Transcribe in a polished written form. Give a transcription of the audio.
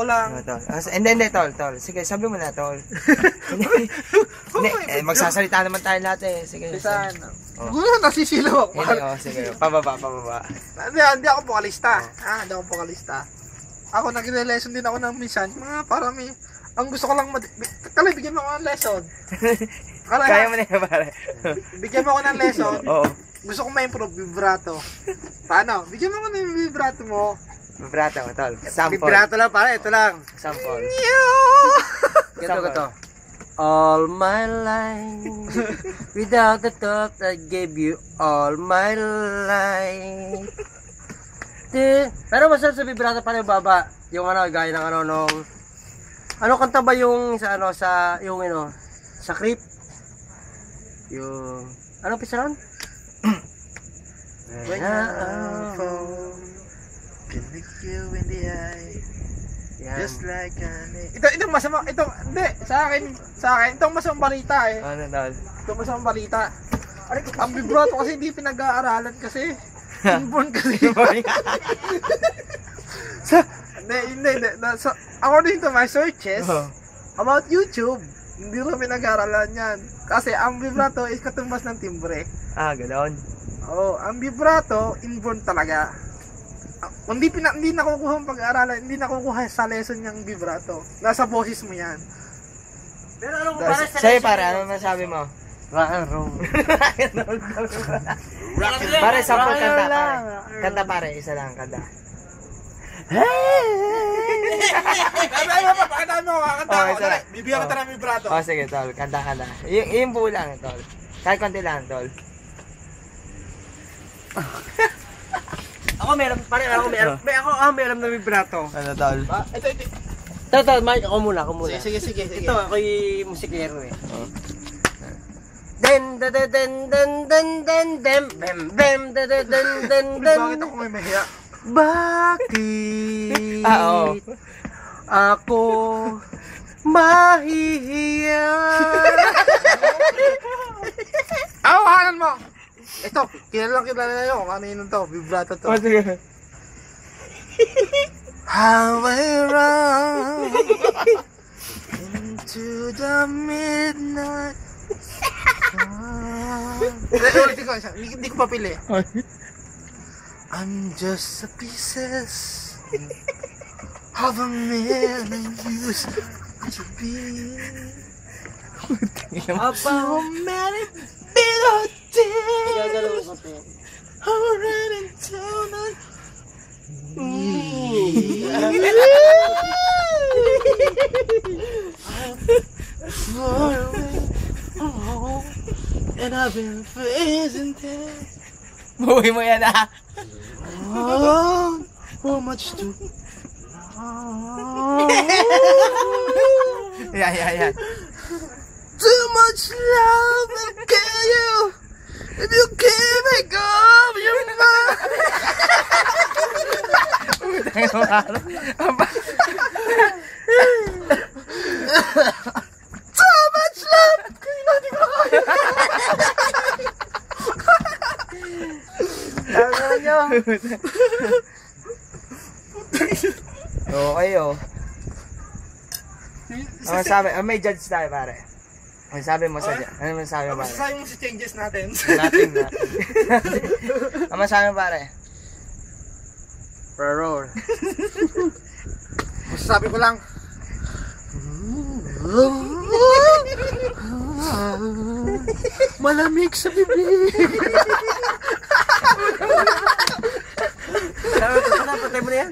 ko lang. Tol. Hindi, tol. Sige, sabi mo na, tol. Magsasalita naman tayo lahat eh. Sige. Saan? Gusto nasisilaw ako. Sige. Pababa. Hindi ako vokalista. Hindi ako vokalista. Ako nagre-lesson din ako ng minsan. Mga parami. Ang gusto ko lang Kalay, bigyan mo ako ng lesson. Kaya mo na yun, pare. Bigyan mo ako ng lesson. Oo. Gusto kong ma-improve vibrato. Paano? Bigyan mo ako ng vibrato mo. Vibrato, tol. Sample. Vibrato lang, pare. Ito lang. Sample. Ito. All my life, without the thought I gave you all my life. Pero masarap sa vibrato pa rin baba. Yung gaya ng nung... Ano kanta ba yung sa sa Creep? Yung... Ano pisaron? When I fall, can look you in the eye. Yan. Just like itong masama, hindi, sa akin, itong masamang balita eh. Ano, tol? Itong masamang balita. Ang vibrato kasi hindi pinag-aaralan kasi. Inborn kasi. Hindi. According to my searches about YouTube, hindi rin pinag-aaralan yan. Kasi ang vibrato is katumbas ng timbre. Ganoon. Oo, ang vibrato, inborn talaga. Hindi nakukuha ang pag-aaralan, hindi nakukuha sa lesson yung vibrato. Nasa boses mo yan. Pero ano ko para sa Sa'yo, pare, ano masabi mo? rock and roll. Pare, sample kanta, pare. Kanta, pare, isa lang, kanta. Pakita mo, kakanta ako. Bibigyan ka ng vibrato. Sige, tol, kanta. Yung buo lang, tol. Kahit konti lang, tol. Ako meron na vibrato. Ano, tol? Ito, Mike, ako muna. Sige. Ito, ako yung musikero eh. Den Bakit ako may mahiya? Bakit Oo. ako mahihiya? Awahanan mo! Ito, kilala na yun kung ano yun to, vibrato to. Sige. How I run into the midnight sun. Ulitin ko, hindi ko papili. I'm just a pieces of a million used to be. So many little things already told far away, and I've been facing death. Buhay mo yan, So much to Yan. too much love will kill you if you can't make up your mind. Too much love. Hindi ko kaya. Okay, Ano sabi? May judge tayo, pare. Ano sabi mo sa dyan? Ano masabi mo, pare? Masasabi mo si changes natin. Nothing. Ano masabi mo, pare? Error. Masasabi ko lang. Malamig sa bibig. Patay mo na yan.